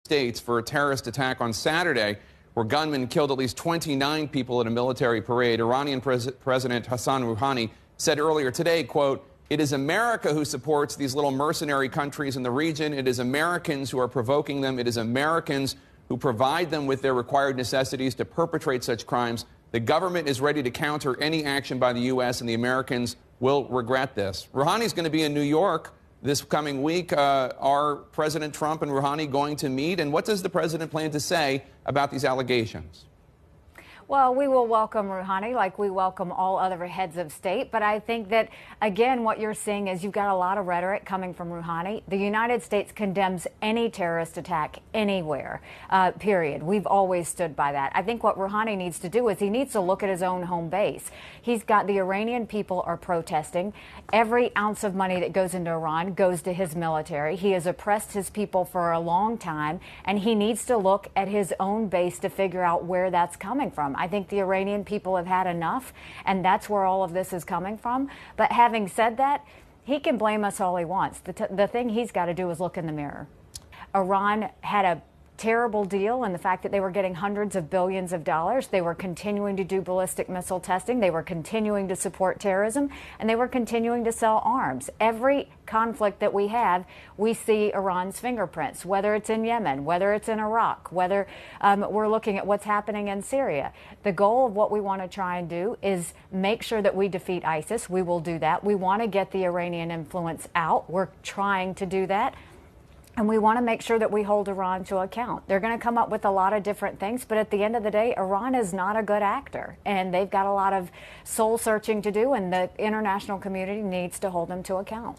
States for a terrorist attack on Saturday, where gunmen killed at least 29 people at a military parade. Iranian President Hassan Rouhani said earlier today, quote, "It is America who supports these little mercenary countries in the region. It is Americans who are provoking them. It is Americans who provide them with their required necessities to perpetrate such crimes. The government is ready to counter any action by the U.S., and the Americans will regret this." Rouhani's going to be in New York this coming week. Are President Trump and Rouhani going to meet? And what does the president plan to say about these allegations? Well, we will welcome Rouhani like we welcome all other heads of state. But I think that, again, what you're seeing is you've got a lot of rhetoric coming from Rouhani. The United States condemns any terrorist attack anywhere, period. We've always stood by that. I think what Rouhani needs to do is he needs to look at his own home base. He's got the Iranian people are protesting. Every ounce of money that goes into Iran goes to his military. He has oppressed his people for a long time, and he needs to look at his own base to figure out where that's coming from. I think the Iranian people have had enough, and that's where all of this is coming from. But having said that, he can blame us all he wants. The thing he's got to do is look in the mirror. Iran had a terrible deal in the fact that they were getting hundreds of billions of dollars. They were continuing to do ballistic missile testing. They were continuing to support terrorism, and they were continuing to sell arms. Every conflict that we have, we see Iran's fingerprints, whether it's in Yemen, whether it's in Iraq, whether we're looking at what's happening in Syria. The goal of what we want to try and do is make sure that we defeat ISIS. We will do that. We want to get the Iranian influence out. We're trying to do that. And we want to make sure that we hold Iran to account. They're going to come up with a lot of different things, but at the end of the day, Iran is not a good actor. And they've got a lot of soul searching to do, and the international community needs to hold them to account.